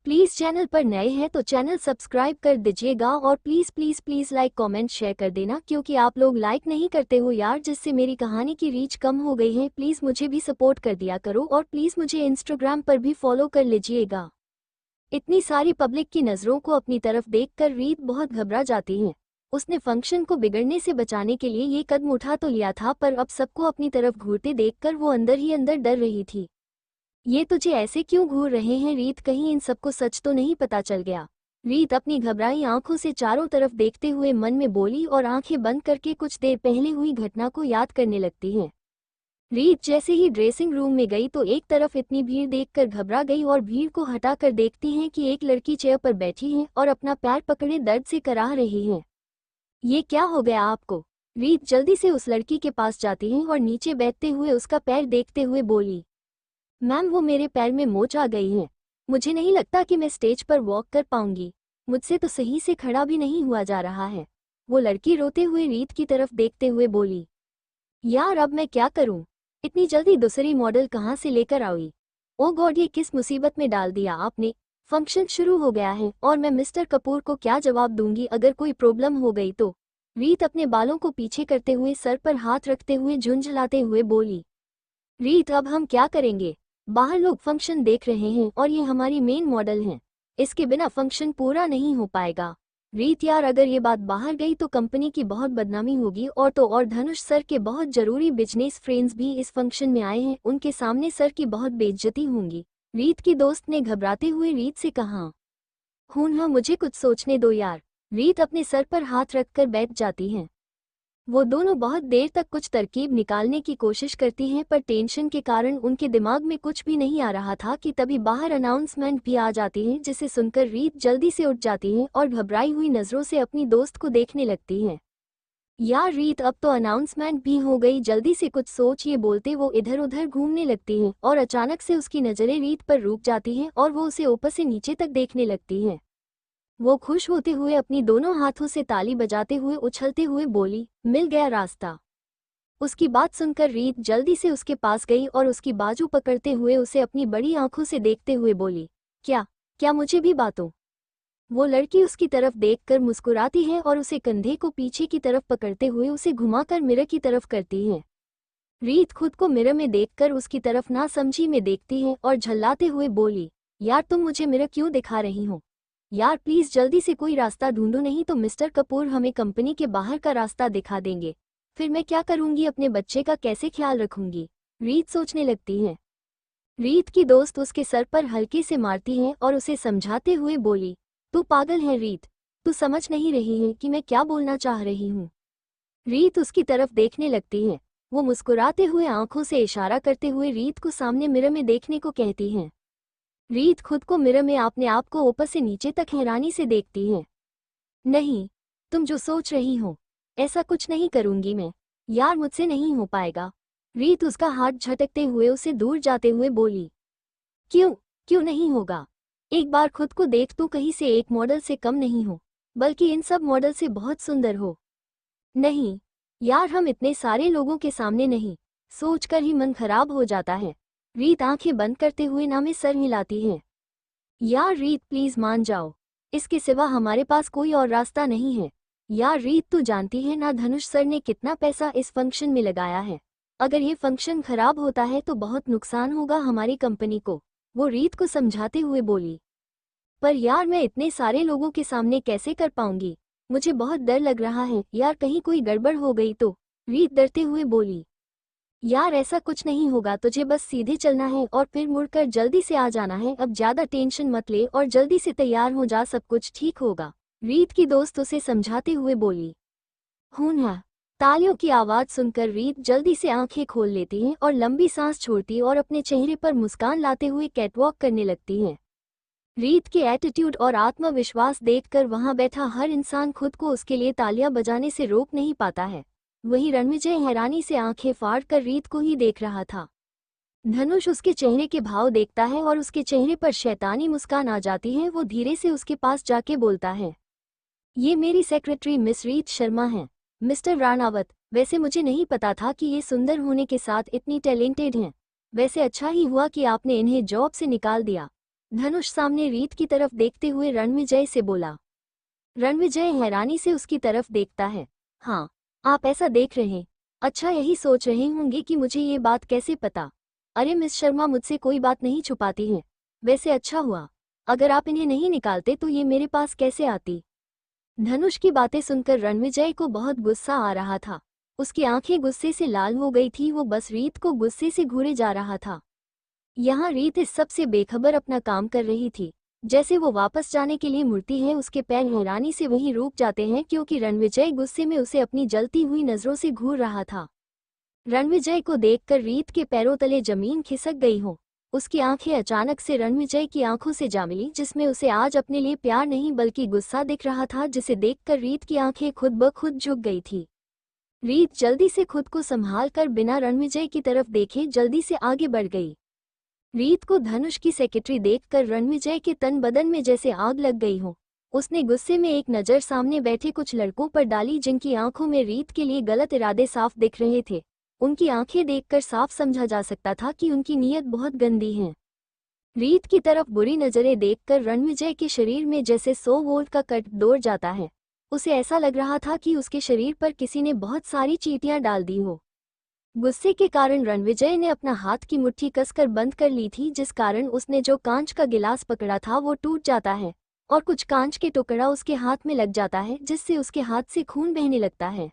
Please channel पर नए हैं तो चैनल सब्सक्राइब कर दीजिएगा और please please please like comment share कर देना, क्योंकि आप लोग लाइक नहीं करते हो यार, जिससे मेरी कहानी की रीच कम हो गई है। प्लीज़ मुझे भी सपोर्ट कर दिया करो और प्लीज़ मुझे इंस्टाग्राम पर भी फॉलो कर लीजिएगा। इतनी सारी पब्लिक की नज़रों को अपनी तरफ देखकर रीत बहुत घबरा जाती है। उसने फंक्शन को बिगड़ने से बचाने के लिए ये कदम उठा तो लिया था, पर अब सबको अपनी तरफ घूरते देखकर वो अंदर ही अंदर डर रही थी। ये तुझे ऐसे क्यों घूर रहे हैं रीत, कहीं इन सबको सच तो नहीं पता चल गया? रीत अपनी घबराई आंखों से चारों तरफ देखते हुए मन में बोली और आंखें बंद करके कुछ देर पहले हुई घटना को याद करने लगती है। रीत जैसे ही ड्रेसिंग रूम में गई तो एक तरफ इतनी भीड़ देखकर घबरा गई और भीड़ को हटाकर देखती हैं कि एक लड़की चेयर पर बैठी है और अपना पैर पकड़े दर्द से कराह रही है। ये क्या हो गया आपको? रीत जल्दी से उस लड़की के पास जाती है और नीचे बैठते हुए उसका पैर देखते हुए बोली, मैम वो मेरे पैर में मोच आ गई है। मुझे नहीं लगता कि मैं स्टेज पर वॉक कर पाऊंगी। मुझसे तो सही से खड़ा भी नहीं हुआ जा रहा है। वो लड़की रोते हुए रीत की तरफ देखते हुए बोली, यार अब मैं क्या करूं? इतनी जल्दी दूसरी मॉडल कहाँ से लेकर आई? ओ गॉड, ये किस मुसीबत में डाल दिया आपने? फंक्शन शुरू हो गया है और मैं मिस्टर कपूर को क्या जवाब दूंगी अगर कोई प्रॉब्लम हो गई तो? रीत अपने बालों को पीछे करते हुए सर पर हाथ रखते हुए झुंझलाते हुए बोली, रीत अब हम क्या करेंगे? बाहर लोग फंक्शन देख रहे हैं और ये हमारी मेन मॉडल हैं। इसके बिना फंक्शन पूरा नहीं हो पाएगा। रीत यार, अगर ये बात बाहर गई तो कंपनी की बहुत बदनामी होगी, और तो और धनुष सर के बहुत जरूरी बिजनेस फ्रेंड्स भी इस फंक्शन में आए हैं, उनके सामने सर की बहुत बेइज्जती होंगी। रीत की दोस्त ने घबराते हुए रीत से कहा, हाँ मुझे कुछ सोचने दो यार। रीत अपने सर पर हाथ रखकर बैठ जाती हैं। वो दोनों बहुत देर तक कुछ तरकीब निकालने की कोशिश करती हैं, पर टेंशन के कारण उनके दिमाग में कुछ भी नहीं आ रहा था कि तभी बाहर अनाउंसमेंट भी आ जाती है, जिसे सुनकर रीत जल्दी से उठ जाती है और घबराई हुई नज़रों से अपनी दोस्त को देखने लगती है। यार रीत, अब तो अनाउंसमेंट भी हो गई, जल्दी से कुछ सोच, ये बोलते वो इधर उधर घूमने लगती हैं और अचानक से उसकी नज़रें रीत पर रुक जाती हैं और वो उसे ऊपर से नीचे तक देखने लगती हैं। वो खुश होते हुए अपनी दोनों हाथों से ताली बजाते हुए उछलते हुए बोली, मिल गया रास्ता। उसकी बात सुनकर रीत जल्दी से उसके पास गई और उसकी बाजू पकड़ते हुए उसे अपनी बड़ी आंखों से देखते हुए बोली, क्या क्या मुझे भी बातों? वो लड़की उसकी तरफ देखकर मुस्कुराती है और उसे कंधे को पीछे की तरफ पकड़ते हुए उसे घुमाकर मिरर की तरफ करती है। रीत खुद को मिरर में देखकर उसकी तरफ नासमझी में देखती है और झल्लाते हुए बोली, यार तुम मुझे मिरर क्यों दिखा रही हो? यार प्लीज़ जल्दी से कोई रास्ता ढूंढो, नहीं तो मिस्टर कपूर हमें कंपनी के बाहर का रास्ता दिखा देंगे। फिर मैं क्या करूंगी, अपने बच्चे का कैसे ख्याल रखूंगी? रीत सोचने लगती है। रीत की दोस्त उसके सर पर हल्के से मारती है और उसे समझाते हुए बोली, तू पागल है रीत, तू समझ नहीं रही है कि मैं क्या बोलना चाह रही हूँ? रीत उसकी तरफ देखने लगती है। वो मुस्कुराते हुए आंखों से इशारा करते हुए रीत को सामने मिरर में देखने को कहती हैं। रीत खुद को मिरर में अपने आप को ऊपर से नीचे तक हैरानी से देखती है। नहीं, तुम जो सोच रही हो, ऐसा कुछ नहीं करूंगी मैं। यार मुझसे नहीं हो पाएगा। रीत उसका हाथ झटकते हुए उसे दूर जाते हुए बोली, क्यों क्यों नहीं होगा? एक बार खुद को देख, तू कहीं से एक मॉडल से कम नहीं हो, बल्कि इन सब मॉडल से बहुत सुंदर हो। नहीं यार, हम इतने सारे लोगों के सामने नहीं, सोचकर ही मन खराब हो जाता है। रीत आंखें बंद करते हुए ना में सर हिलाती है। यार रीत प्लीज मान जाओ, इसके सिवा हमारे पास कोई और रास्ता नहीं है। यार रीत, तू जानती है ना धनुष सर ने कितना पैसा इस फंक्शन में लगाया है। अगर ये फंक्शन खराब होता है तो बहुत नुकसान होगा हमारी कंपनी को। वो रीत को समझाते हुए बोली, पर यार मैं इतने सारे लोगों के सामने कैसे कर पाऊंगी? मुझे बहुत डर लग रहा है यार, कहीं कोई गड़बड़ हो गई तो? रीत डरते हुए बोली, यार ऐसा कुछ नहीं होगा, तुझे बस सीधे चलना है और फिर मुड़कर जल्दी से आ जाना है। अब ज्यादा टेंशन मत ले और जल्दी से तैयार हो जा, सब कुछ ठीक होगा। रीत की दोस्त उसे समझाते हुए बोली। हाँ। तालियों की आवाज सुनकर रीत जल्दी से आंखें खोल लेती है और लंबी सांस छोड़ती और अपने चेहरे पर मुस्कान लाते हुए कैटवॉक करने लगती है। रीत के एटीट्यूड और आत्मविश्वास देखकर वहां बैठा हर इंसान खुद को उसके लिए तालियां बजाने से रोक नहीं पाता है। वहीं रणविजय हैरानी से आंखें फाड़ कर रीत को ही देख रहा था। धनुष उसके चेहरे के भाव देखता है और उसके चेहरे पर शैतानी मुस्कान आ जाती है। वो धीरे से उसके पास जाके बोलता है, ये मेरी सेक्रेटरी मिस रीत शर्मा हैं। मिस्टर राणावत, वैसे मुझे नहीं पता था कि ये सुंदर होने के साथ इतनी टैलेंटेड हैं। वैसे अच्छा ही हुआ कि आपने इन्हें जॉब से निकाल दिया। धनुष सामने रीत की तरफ देखते हुए रणविजय से बोला। रणविजय हैरानी से उसकी तरफ देखता है। हाँ, आप ऐसा देख रहे, अच्छा यही सोच रहे होंगे कि मुझे ये बात कैसे पता। अरे मिस शर्मा मुझसे कोई बात नहीं छुपाती हैं। वैसे अच्छा हुआ, अगर आप इन्हें नहीं निकालते तो ये मेरे पास कैसे आती। धनुष की बातें सुनकर रणविजय को बहुत गुस्सा आ रहा था। उसकी आंखें गुस्से से लाल हो गई थी, वो बस रीत को गुस्से से घूरे जा रहा था। यहाँ रीत इस सब से बेखबर अपना काम कर रही थी। जैसे वो वापस जाने के लिए मुड़ती है, उसके पैर हैरानी से वहीं रुक जाते हैं क्योंकि रणविजय गुस्से में उसे अपनी जलती हुई नजरों से घूर रहा था। रणविजय को देखकर रीत के पैरों तले जमीन खिसक गई हो। उसकी आंखें अचानक से रणविजय की आंखों से जा मिली, जिसमें उसे आज अपने लिए प्यार नहीं बल्कि गुस्सा दिख रहा था, जिसे देखकर रीत की आंखें खुद ब खुद झुक गई थी। रीत जल्दी से खुद को संभाल कर बिना रणविजय की तरफ देखे जल्दी से आगे बढ़ गई। रीत को धनुष की सेक्रेटरी देखकर रणविजय के तन बदन में जैसे आग लग गई हो। उसने गुस्से में एक नज़र सामने बैठे कुछ लड़कों पर डाली, जिनकी आंखों में रीत के लिए गलत इरादे साफ दिख रहे थे। उनकी आंखें देखकर साफ समझा जा सकता था कि उनकी नीयत बहुत गंदी है। रीत की तरफ बुरी नज़रें देखकर रणविजय के शरीर में जैसे 100 वोल्ट का कट दौड़ जाता है। उसे ऐसा लग रहा था कि उसके शरीर पर किसी ने बहुत सारी चींटियां डाल दी हो। गुस्से के कारण रणविजय ने अपना हाथ की मुट्ठी कसकर बंद कर ली थी, जिस कारण उसने जो कांच का गिलास पकड़ा था वो टूट जाता है और कुछ कांच के टुकड़ा उसके हाथ में लग जाता है, जिससे उसके हाथ से खून बहने लगता है।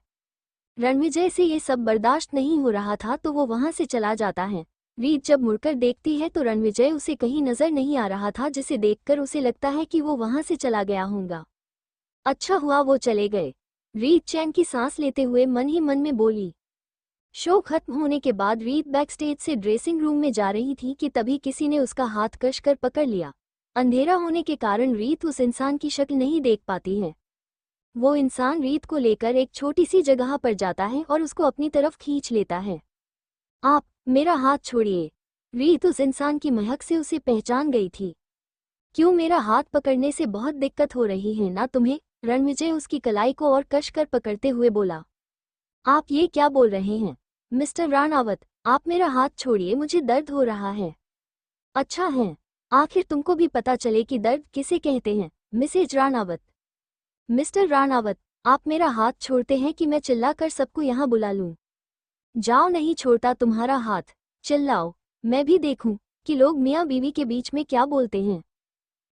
रणविजय से ये सब बर्दाश्त नहीं हो रहा था तो वो वहां से चला जाता है। रीत जब मुड़कर देखती है तो रणविजय उसे कहीं नजर नहीं आ रहा था, जिसे देखकर उसे लगता है कि वो वहां से चला गया होगा। अच्छा हुआ वो चले गए, रीत चैन की सांस लेते हुए मन ही मन में बोली। शो खत्म होने के बाद रीत बैकस्टेज से ड्रेसिंग रूम में जा रही थी कि तभी किसी ने उसका हाथ कसकर पकड़ लिया। अंधेरा होने के कारण रीत उस इंसान की शक्ल नहीं देख पाती है। वो इंसान रीत को लेकर एक छोटी सी जगह पर जाता है और उसको अपनी तरफ खींच लेता है। आप मेरा हाथ छोड़िए। रीत उस इंसान की महक से उसे पहचान गई थी। क्यों मेरा हाथ पकड़ने से बहुत दिक्कत हो रही है ना तुम्हें? रणविजय उसकी कलाई को और कसकर पकड़ते हुए बोला। आप ये क्या बोल रहे हैं मिस्टर राणावत, आप मेरा हाथ छोड़िए, मुझे दर्द हो रहा है। अच्छा है, आखिर तुमको भी पता चले कि दर्द किसे कहते हैं मिसेज राणावत। मिस्टर राणावत, आप मेरा हाथ छोड़ते हैं कि मैं चिल्लाकर सबको यहाँ बुला लूं? जाओ, नहीं छोड़ता तुम्हारा हाथ, चिल्लाओ, मैं भी देखूं कि लोग मियाँ बीवी के बीच में क्या बोलते हैं।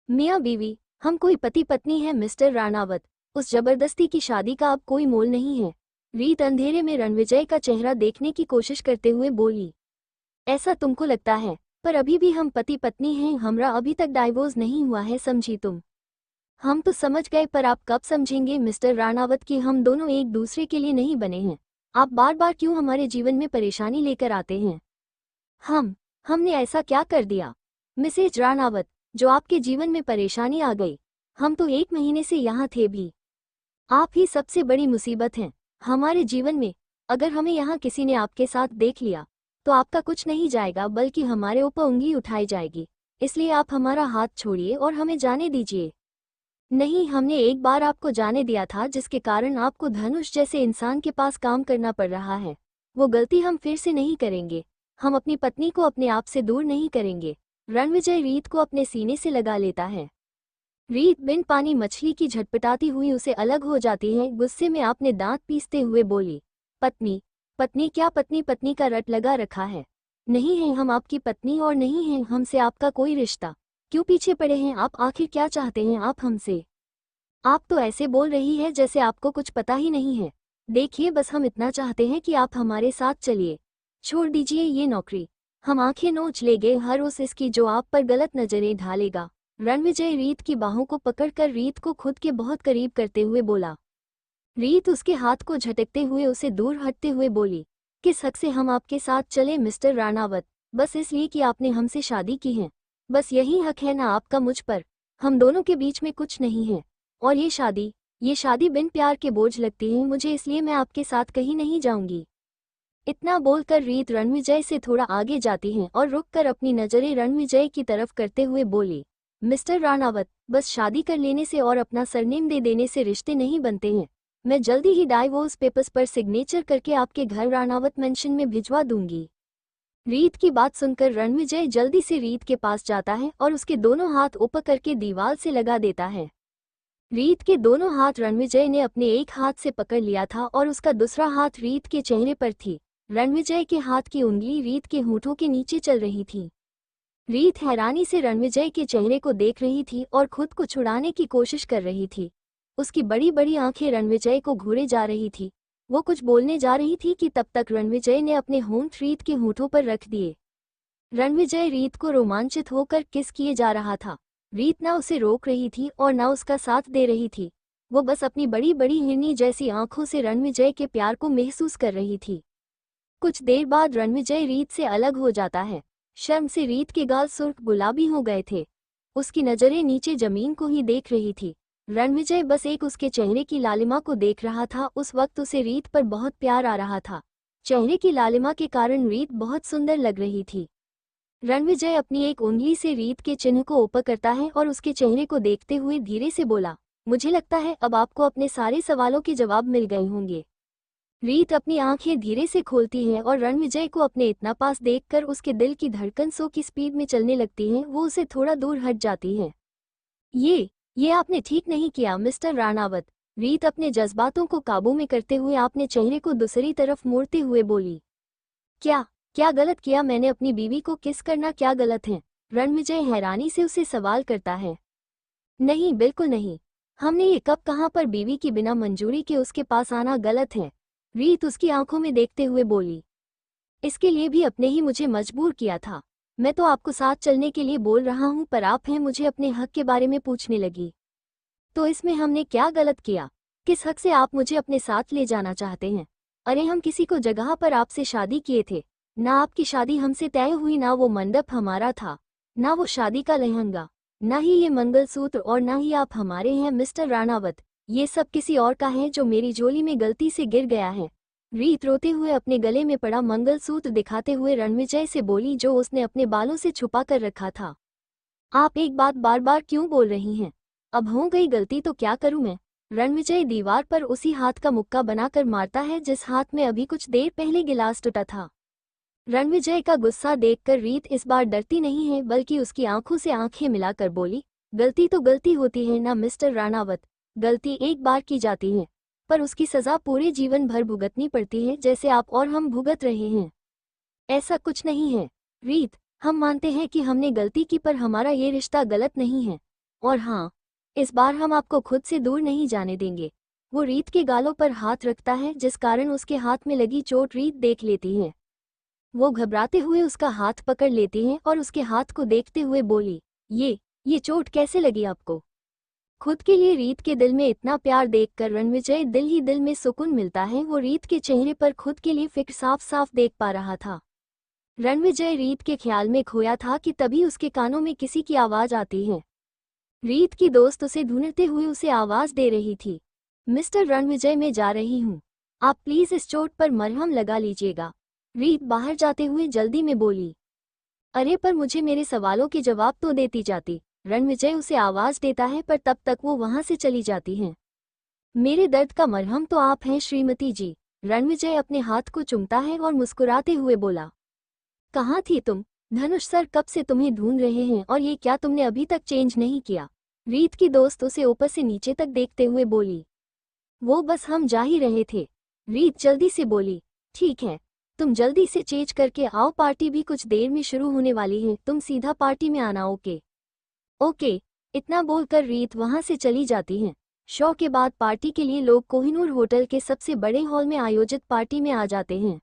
मियाँ बीवी, हम कोई पति पत्नी हैं मिस्टर राणावत, उस जबरदस्ती की शादी का अब कोई मोल नहीं है। रीत अंधेरे में रणविजय का चेहरा देखने की कोशिश करते हुए बोली। ऐसा तुमको लगता है, पर अभी भी हम पति पत्नी हैं, हमरा अभी तक डाइवोर्स नहीं हुआ है, समझी तुम? हम तो समझ गए, पर आप कब समझेंगे मिस्टर राणावत कि हम दोनों एक दूसरे के लिए नहीं बने हैं? आप बार बार क्यों हमारे जीवन में परेशानी लेकर आते हैं? हमने ऐसा क्या कर दिया मिसेज राणावत जो आपके जीवन में परेशानी आ गई? हम तो 1 महीने से यहाँ थे भी। आप ही सबसे बड़ी मुसीबत हैं हमारे जीवन में। अगर हमें यहाँ किसी ने आपके साथ देख लिया तो आपका कुछ नहीं जाएगा, बल्कि हमारे ऊपर उंगली उठाई जाएगी। इसलिए आप हमारा हाथ छोड़िए और हमें जाने दीजिए। नहीं, हमने एक बार आपको जाने दिया था, जिसके कारण आपको धनुष जैसे इंसान के पास काम करना पड़ रहा है। वो गलती हम फिर से नहीं करेंगे। हम अपनी पत्नी को अपने आप से दूर नहीं करेंगे। रणविजय रीत को अपने सीने से लगा लेता है। रीत बिन पानी मछली की झटपटाती हुई उसे अलग हो जाती है। गुस्से में आपने दांत पीसते हुए बोली, पत्नी पत्नी क्या? पत्नी पत्नी का रट लगा रखा है। नहीं है हम आपकी पत्नी और नहीं है हमसे आपका कोई रिश्ता। क्यों पीछे पड़े हैं आप? आखिर क्या चाहते हैं आप हमसे? आप तो ऐसे बोल रही है जैसे आपको कुछ पता ही नहीं है। देखिए, बस हम इतना चाहते हैं कि आप हमारे साथ चलिए। छोड़ दीजिए ये नौकरी। हम आंखें नोच लेंगे हर उस इसकी जो आप पर गलत नजरें ढालेगा। रणविजय रीत की बाहों को पकड़कर रीत को खुद के बहुत करीब करते हुए बोला। रीत उसके हाथ को झटकते हुए उसे दूर हटते हुए बोली, किस हक से हम आपके साथ चले मिस्टर राणावत? बस इसलिए कि आपने हमसे शादी की है। बस यही हक है ना आपका मुझ पर? हम दोनों के बीच में कुछ नहीं है। और ये शादी बिन प्यार के बोझ लगती है मुझे, इसलिए मैं आपके साथ कहीं नहीं जाऊंगी। इतना बोलकर रीत रणविजय से थोड़ा आगे जाती है और रुककर अपनी नजरें रणविजय की तरफ करते हुए बोली, मिस्टर राणावत, बस शादी कर लेने से और अपना सरनेम दे देने से रिश्ते नहीं बनते हैं। मैं जल्दी ही डाइवोर्स पेपर्स पर सिग्नेचर करके आपके घर राणावत मेंशन में भिजवा दूंगी। रीत की बात सुनकर रणविजय जल्दी से रीत के पास जाता है और उसके दोनों हाथ ऊपर करके दीवार से लगा देता है। रीत के दोनों हाथ रणविजय ने अपने एक हाथ से पकड़ लिया था और उसका दूसरा हाथ रीत के चेहरे पर थी। रणविजय के हाथ की उंगली रीत के होठों के नीचे चल रही थी। रीत हैरानी से रणविजय के चेहरे को देख रही थी और खुद को छुड़ाने की कोशिश कर रही थी। उसकी बड़ी बड़ी आंखें रणविजय को घूरे जा रही थी। वो कुछ बोलने जा रही थी कि तब तक रणविजय ने अपने होंठ रीत के होठों पर रख दिए। रणविजय रीत को रोमांचित होकर किस किए जा रहा था। रीत ना उसे रोक रही थी और ना उसका साथ दे रही थी। वो बस अपनी बड़ी बड़ी हिरनी जैसी आंखों से रणविजय के प्यार को महसूस कर रही थी। कुछ देर बाद रणविजय रीत से अलग हो जाता है। शर्म से रीत के गाल सुर्ख गुलाबी हो गए थे। उसकी नजरें नीचे जमीन को ही देख रही थी। रणविजय बस एक उसके चेहरे की लालिमा को देख रहा था। उस वक्त उसे रीत पर बहुत प्यार आ रहा था। चेहरे की लालिमा के कारण रीत बहुत सुंदर लग रही थी। रणविजय अपनी एक उंगली से रीत के चिन्ह को ऊपर करता है और उसके चेहरे को देखते हुए धीरे से बोला, मुझे लगता है अब आपको अपने सारे सवालों के जवाब मिल गए होंगे। रीत अपनी आंखें धीरे से खोलती है और रणविजय को अपने इतना पास देखकर उसके दिल की धड़कन 100 की स्पीड में चलने लगती है। वो उसे थोड़ा दूर हट जाती है। ये आपने ठीक नहीं किया मिस्टर राणावत। रीत अपने जज्बातों को काबू में करते हुए आपने चेहरे को दूसरी तरफ मोड़ते हुए बोली, क्या गलत किया मैंने? अपनी बीवी को किस करना क्या गलत है? रणविजय हैरानी से उसे सवाल करता है। नहीं, बिल्कुल नहीं। हमने ये कब कहाँ पर बीवी की बिना मंजूरी के उसके पास आना गलत है। रीत उसकी आंखों में देखते हुए बोली, इसके लिए भी अपने ही मुझे मजबूर किया था। मैं तो आपको साथ चलने के लिए बोल रहा हूँ पर आप हैं मुझे अपने हक के बारे में पूछने लगी। तो इसमें हमने क्या गलत किया? किस हक से आप मुझे अपने साथ ले जाना चाहते हैं? अरे हम किसी को जगह पर आपसे शादी किए थे। ना आपकी शादी हमसे तय हुई, ना वो मंडप हमारा था, ना वो शादी का लहंगा, ना ही ये मंगलसूत्र और ना ही आप हमारे हैं मिस्टर राणावत। ये सब किसी और का है जो मेरी झोली में गलती से गिर गया है। रीत रोते हुए अपने गले में पड़ा मंगलसूत्र दिखाते हुए रणविजय से बोली जो उसने अपने बालों से छुपा कर रखा था। आप एक बात बार बार क्यों बोल रही हैं? अब हो गई गलती तो क्या करूं मैं? रणविजय दीवार पर उसी हाथ का मुक्का बनाकर मारता है जिस हाथ में अभी कुछ देर पहले गिलास टूटा था। रणविजय का गुस्सा देखकर रीत इस बार डरती नहीं है बल्कि उसकी आंखों से आंखें मिलाकर बोली, गलती तो गलती होती है ना मिस्टर राणावत। गलती एक बार की जाती है पर उसकी सजा पूरे जीवन भर भुगतनी पड़ती है जैसे आप और हम भुगत रहे हैं। ऐसा कुछ नहीं है रीत, हम मानते हैं कि हमने गलती की पर हमारा ये रिश्ता गलत नहीं है। और हाँ, इस बार हम आपको खुद से दूर नहीं जाने देंगे। वो रीत के गालों पर हाथ रखता है जिस कारण उसके हाथ में लगी चोट रीत देख लेती है। वो घबराते हुए उसका हाथ पकड़ लेती है और उसके हाथ को देखते हुए बोली, ये चोट कैसे लगी आपको? खुद के लिए रीत के दिल में इतना प्यार देखकर रणविजय दिल ही दिल में सुकून मिलता है। वो रीत के चेहरे पर खुद के लिए फिक्र साफ साफ देख पा रहा था। रणविजय रीत के ख्याल में खोया था कि तभी उसके कानों में किसी की आवाज आती है। रीत की दोस्त उसे ढूंढते हुए उसे आवाज दे रही थी, मिस्टर रणविजय मैं जा रही हूँ, आप प्लीज इस चोट पर मरहम लगा लीजिएगा। रीत बाहर जाते हुए जल्दी में बोली, अरे पर मुझे मेरे सवालों के जवाब तो देती जाती। रणविजय उसे आवाज देता है पर तब तक वो वहां से चली जाती हैं। मेरे दर्द का मरहम तो आप हैं श्रीमती जी। रणविजय अपने हाथ को चूमता है और मुस्कुराते हुए बोला, कहाँ थी तुम? धनुष सर कब से तुम्हें ढूंढ रहे हैं और ये क्या तुमने अभी तक चेंज नहीं किया? रीत की दोस्त उसे ऊपर से नीचे तक देखते हुए बोली, वो बस हम जा ही रहे थे। रीत जल्दी से बोली, ठीक है, तुम जल्दी से चेंज करके आओ, पार्टी भी कुछ देर में शुरू होने वाली है, तुम सीधा पार्टी में आना। ओके। इतना बोलकर रीत वहां से चली जाती हैं। शो के बाद पार्टी के लिए लोग कोहिनूर होटल के सबसे बड़े हॉल में आयोजित पार्टी में आ जाते हैं।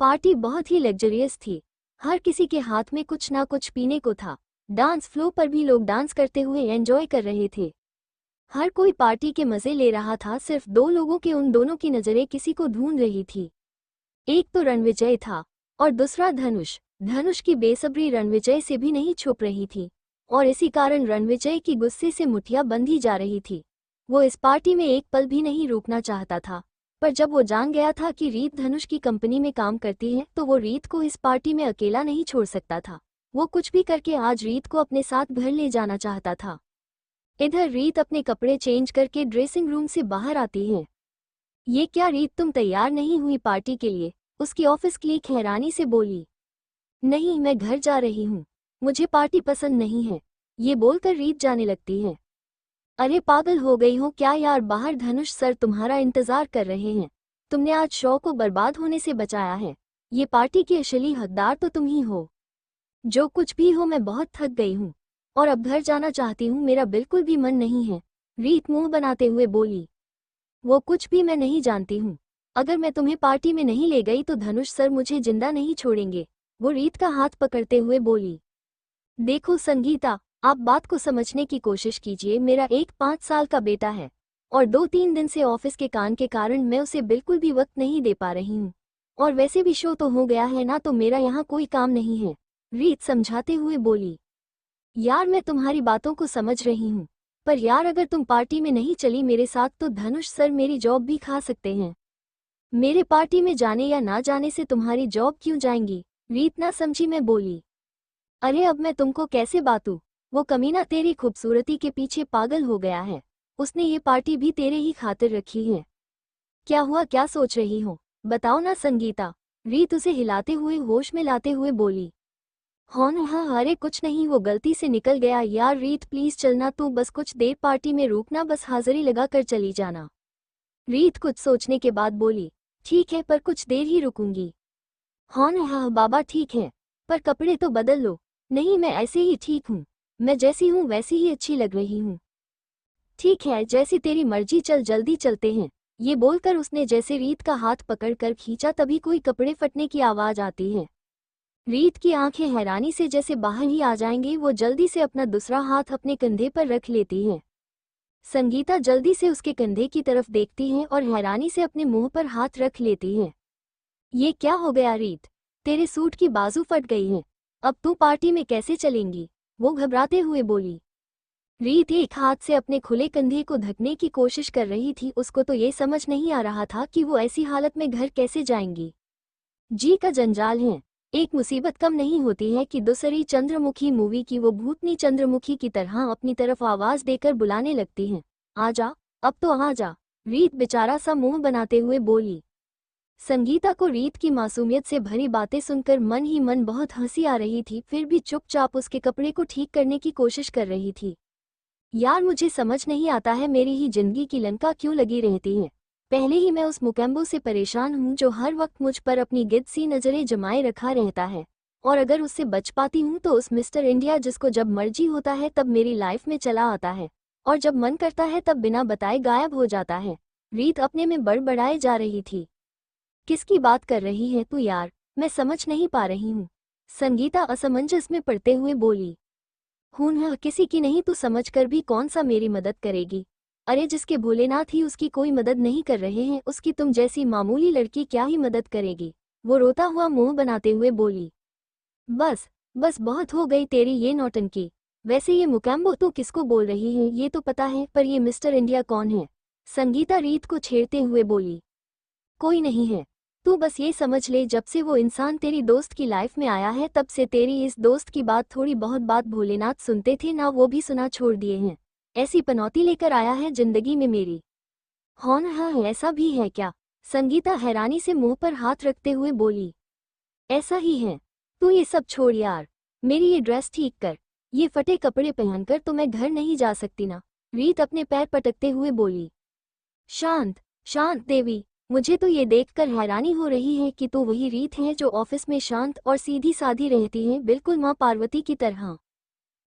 पार्टी बहुत ही लग्जरियस थी। हर किसी के हाथ में कुछ ना कुछ पीने को था। डांस फ्लोर पर भी लोग डांस करते हुए एंजॉय कर रहे थे। हर कोई पार्टी के मजे ले रहा था। सिर्फ दो लोगों के उन दोनों की नजरें किसी को ढूंढ रही थी। एक तो रणविजय था और दूसरा धनुष। धनुष की बेसब्री रणविजय से भी नहीं छुप रही थी और इसी कारण रणविजय की गुस्से से मुठियां बंधी जा रही थी। वो इस पार्टी में एक पल भी नहीं रुकना चाहता था, पर जब वो जान गया था कि रीत धनुष की कंपनी में काम करती है तो वो रीत को इस पार्टी में अकेला नहीं छोड़ सकता था। वो कुछ भी करके आज रीत को अपने साथ घर ले जाना चाहता था। इधर रीत अपने कपड़े चेंज करके ड्रेसिंग रूम से बाहर आती है। ये क्या रीत, तुम तैयार नहीं हुई पार्टी के लिए? उसकी ऑफिस क्लीक हैरानी से बोली। नहीं, मैं घर जा रही हूँ, मुझे पार्टी पसंद नहीं है, ये बोलकर रीत जाने लगती है। अरे पागल हो गई हो क्या यार, बाहर धनुष सर तुम्हारा इंतजार कर रहे हैं। तुमने आज शो को बर्बाद होने से बचाया है। ये पार्टी की असली हकदार तो तुम ही हो। जो कुछ भी हो, मैं बहुत थक गई हूँ और अब घर जाना चाहती हूँ, मेरा बिल्कुल भी मन नहीं है। रीत मुंह बनाते हुए बोली। वो कुछ भी मैं नहीं जानती हूँ। अगर मैं तुम्हें पार्टी में नहीं ले गई तो धनुष सर मुझे जिंदा नहीं छोड़ेंगे, वो रीत का हाथ पकड़ते हुए बोली। देखो संगीता, आप बात को समझने की कोशिश कीजिए। मेरा एक 5 साल का बेटा है और 2-3 दिन से ऑफिस के काम के कारण मैं उसे बिल्कुल भी वक्त नहीं दे पा रही हूँ। और वैसे भी शो तो हो गया है ना, तो मेरा यहाँ कोई काम नहीं है, रीत समझाते हुए बोली। यार मैं तुम्हारी बातों को समझ रही हूँ, पर यार अगर तुम पार्टी में नहीं चली मेरे साथ तो धनुष सर मेरी जॉब भी खा सकते हैं। मेरे पार्टी में जाने या ना जाने से तुम्हारी जॉब क्यों जाएंगी, रीत ना समझी मैं बोली। अरे अब मैं तुमको कैसे बातूं, वो कमीना तेरी खूबसूरती के पीछे पागल हो गया है, उसने ये पार्टी भी तेरे ही खातिर रखी है। क्या हुआ, क्या सोच रही हो, बताओ ना संगीता, रीत उसे हिलाते हुए होश में लाते हुए बोली। हाँ, अरे कुछ नहीं, वो गलती से निकल गया यार। रीत प्लीज चलना, तू बस कुछ देर पार्टी में रुकना, बस हाजिरी लगा कर चली जाना। रीत कुछ सोचने के बाद बोली। ठीक है, पर कुछ देर ही रुकूंगी। हाँ बाबा ठीक है, पर कपड़े तो बदल लो। नहीं, मैं ऐसे ही ठीक हूँ, मैं जैसी हूँ वैसी ही अच्छी लग रही हूँ। ठीक है, जैसी तेरी मर्जी, चल जल्दी चलते हैं। ये बोलकर उसने जैसे रीत का हाथ पकड़कर खींचा तभी कोई कपड़े फटने की आवाज आती है। रीत की आंखें हैरानी से जैसे बाहर ही आ जाएंगी, वो जल्दी से अपना दूसरा हाथ अपने कंधे पर रख लेती है। संगीता जल्दी से उसके कंधे की तरफ देखती है और हैरानी से अपने मुंह पर हाथ रख लेती है। ये क्या हो गया रीत, तेरे सूट की बाजू फट गई है, अब तू पार्टी में कैसे चलेंगी, वो घबराते हुए बोली। रीत एक हाथ से अपने खुले कंधे को ढकने की कोशिश कर रही थी, उसको तो ये समझ नहीं आ रहा था कि वो ऐसी हालत में घर कैसे जाएंगी। जी का जंजाल है, एक मुसीबत कम नहीं होती है कि दूसरी चंद्रमुखी मूवी की वो भूतनी चंद्रमुखी की तरह अपनी तरफ आवाज देकर बुलाने लगती हैं। आजा, अब तो आजा, रीत बेचारा सा मुंह बनाते हुए बोली। संगीता को रीत की मासूमियत से भरी बातें सुनकर मन ही मन बहुत हंसी आ रही थी, फिर भी चुपचाप उसके कपड़े को ठीक करने की कोशिश कर रही थी। यार मुझे समझ नहीं आता है, मेरी ही जिंदगी की लंका क्यों लगी रहती है। पहले ही मैं उस मुकेम्बो से परेशान हूँ जो हर वक्त मुझ पर अपनी गिद्ध सी नजरें जमाए रखा रहता है, और अगर उससे बच पाती हूँ तो उस मिस्टर इंडिया जिसको जब मर्जी होता है तब मेरी लाइफ में चला आता है और जब मन करता है तब बिना बताए गायब हो जाता है। रीत अपने में बड़बड़ाए जा रही थी। किसकी बात कर रही है तू यार, मैं समझ नहीं पा रही हूँ, संगीता असमंजस में पड़ते हुए बोली। हूँ किसी की नहीं, तू समझ कर भी कौन सा मेरी मदद करेगी। अरे जिसके भोलेनाथ ही उसकी कोई मदद नहीं कर रहे हैं, उसकी तुम जैसी मामूली लड़की क्या ही मदद करेगी, वो रोता हुआ मुंह बनाते हुए बोली। बस बस बहुत हो गई तेरी ये नौटंकी। वैसे ये मुकेम्बो तू किसको बोल रही है ये तो पता है, पर ये मिस्टर इंडिया कौन है, संगीता रीत को छेड़ते हुए बोली। कोई नहीं है, तू बस ये समझ ले जब से वो इंसान तेरी दोस्त की लाइफ में आया है तब से तेरी इस दोस्त की बात थोड़ी बहुत बात भोलेनाथ सुनते थे ना, वो भी सुना छोड़ दिए हैं। ऐसी पनौती लेकर आया है जिंदगी में मेरी। हाँ, ऐसा भी है क्या, संगीता हैरानी से मुंह पर हाथ रखते हुए बोली। ऐसा ही है, तू ये सब छोड़ यार, मेरी ये ड्रेस ठीक कर, ये फटे कपड़े पहनकर तो मैं घर नहीं जा सकती ना, रीत अपने पैर पटकते हुए बोली। शांत शांत देवी, मुझे तो ये देखकर हैरानी हो रही है कि तू वही रीत है जो ऑफिस में शांत और सीधी साधी रहती है, बिल्कुल माँ पार्वती की तरह।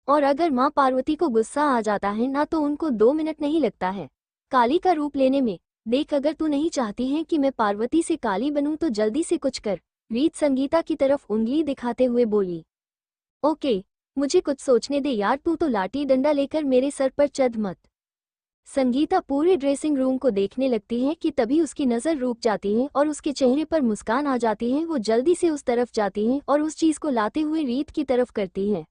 और अगर माँ पार्वती को गुस्सा आ जाता है ना तो उनको 2 मिनट नहीं लगता है काली का रूप लेने में। देख, अगर तू नहीं चाहती है कि मैं पार्वती से काली बनूं तो जल्दी से कुछ कर, रीत संगीता की तरफ उंगली दिखाते हुए बोली। ओके, मुझे कुछ सोचने दे यार, तू तो लाठी डंडा लेकर मेरे सर पर चढ़ मत। संगीता पूरे ड्रेसिंग रूम को देखने लगती है कि तभी उसकी नज़र रुक जाती है और उसके चेहरे पर मुस्कान आ जाती है। वो जल्दी से उस तरफ जाती है और उस चीज़ को लाते हुए रीत की तरफ करती है।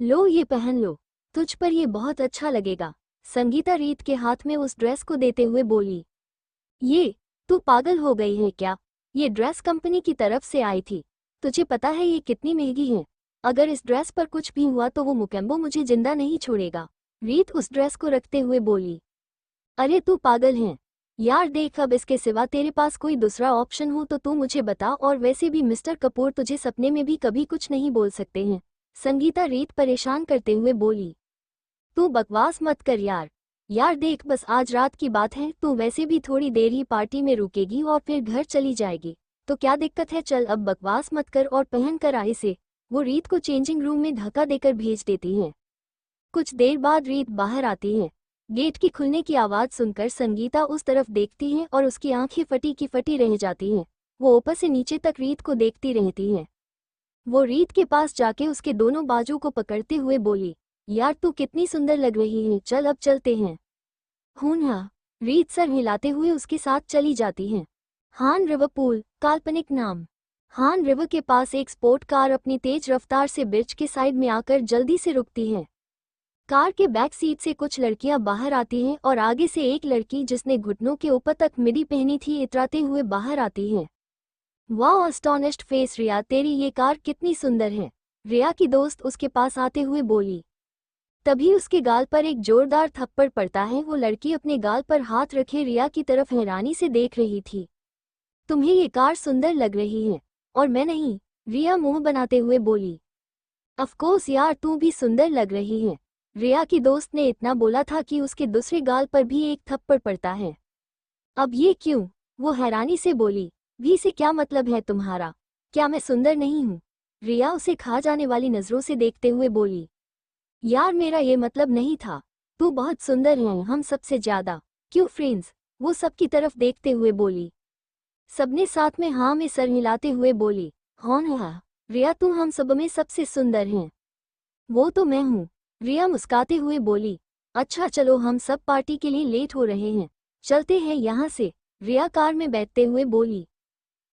लो ये पहन लो, तुझ पर ये बहुत अच्छा लगेगा, संगीता रीत के हाथ में उस ड्रेस को देते हुए बोली। ये, तू पागल हो गई है क्या, ये ड्रेस कंपनी की तरफ से आई थी, तुझे पता है ये कितनी महंगी है, अगर इस ड्रेस पर कुछ भी हुआ तो वो मुकेम्बो मुझे जिंदा नहीं छोड़ेगा, रीत उस ड्रेस को रखते हुए बोली। अरे तू पागल है, यार देख, अब इसके सिवा तेरे पास कोई दूसरा ऑप्शन हो तो तू मुझे बता, और वैसे भी मिस्टर कपूर तुझे सपने में भी कभी कुछ नहीं बोल सकते हैं। संगीता रीत परेशान करते हुए बोली। तू बकवास मत कर यार। यार देख, बस आज रात की बात है, तू वैसे भी थोड़ी देर ही पार्टी में रुकेगी और फिर घर चली जाएगी, तो क्या दिक्कत है। चल अब बकवास मत कर और पहन कर आ इसे। वो रीत को चेंजिंग रूम में धक्का देकर भेज देती हैं। कुछ देर बाद रीत बाहर आती है। गेट की खुलने की आवाज सुनकर संगीता उस तरफ देखती है और उसकी आंखें फटी की फटी रह जाती हैं। वो ऊपर से नीचे तक रीत को देखती रहती है। वो रीत के पास जाके उसके दोनों बाजू को पकड़ते हुए बोली, यार तू कितनी सुंदर लग रही है, चल अब चलते हैं। हाँ। रीत सर हिलाते हुए उसके साथ चली जाती है। हान रिवर पूल, काल्पनिक नाम। हान रिवर के पास एक स्पोर्ट कार अपनी तेज रफ्तार से ब्रिज के साइड में आकर जल्दी से रुकती है। कार के बैक सीट से कुछ लड़कियां बाहर आती हैं और आगे से एक लड़की जिसने घुटनों के ऊपर तक मिडी पहनी थी इतराते हुए बाहर आती है। वाह अस्टॉनिश्ड फेस रिया, तेरी ये कार कितनी सुंदर है। रिया की दोस्त उसके पास आते हुए बोली। तभी उसके गाल पर एक जोरदार थप्पड़ पड़ता है। वो लड़की अपने गाल पर हाथ रखे रिया की तरफ हैरानी से देख रही थी। तुम्हें ये कार सुंदर लग रही है और मैं नहीं, रिया मुंह बनाते हुए बोली। अफकोर्स यार, तू भी सुंदर लग रही है। रिया की दोस्त ने इतना बोला था कि उसके दूसरे गाल पर भी एक थप्पड़ पड़ता है। अब ये क्यों? वो हैरानी से बोली। भी से क्या मतलब है तुम्हारा? क्या मैं सुंदर नहीं हूँ? रिया उसे खा जाने वाली नजरों से देखते हुए बोली। यार मेरा ये मतलब नहीं था, तू बहुत सुंदर है, हम सबसे ज्यादा। क्यों फ्रेंड्स? वो सबकी तरफ देखते हुए बोली। सबने साथ में हाँ में सर हिलाते हुए बोली। हाँ, रिया तू हम सब में सबसे सुंदर हैं। वो तो मैं हूँ, रिया मुस्काते हुए बोली। अच्छा चलो, हम सब पार्टी के लिए लेट हो रहे हैं, चलते हैं यहाँ से, रिया कार में बैठते हुए बोली।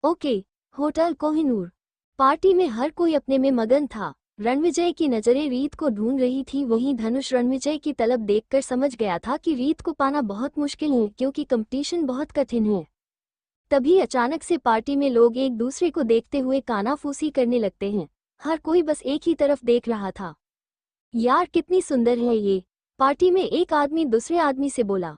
ओके। होटल कोहिनूर। पार्टी में हर कोई अपने में मगन था। रणविजय की नजरें रीत को ढूंढ रही थी, वहीं धनुष रणविजय की तलब देखकर समझ गया था कि रीत को पाना बहुत मुश्किल है क्योंकि कंपटीशन बहुत कठिन है। तभी अचानक से पार्टी में लोग एक दूसरे को देखते हुए कानाफूसी करने लगते हैं। हर कोई बस एक ही तरफ देख रहा था। यार कितनी सुंदर है ये, पार्टी में एक आदमी दूसरे आदमी से बोला।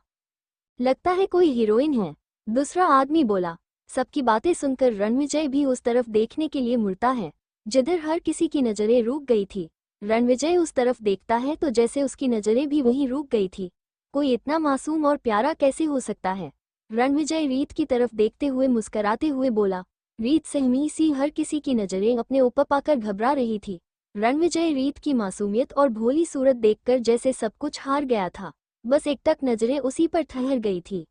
लगता है कोई हीरोइन है, दूसरा आदमी बोला। सबकी बातें सुनकर रणविजय भी उस तरफ देखने के लिए मुड़ता है जिधर हर किसी की नजरें रुक गई थी। रणविजय उस तरफ देखता है तो जैसे उसकी नजरें भी वहीं रुक गई थी। कोई इतना मासूम और प्यारा कैसे हो सकता है? रणविजय रीत की तरफ देखते हुए मुस्कराते हुए बोला। रीत सहमी सी हर किसी की नजरें अपने ऊपर पाकर घबरा रही थी। रणविजय रीत की मासूमियत और भोली सूरत देखकर जैसे सब कुछ हार गया था। बस एकटक नजरें उसी पर ठहर गई थी।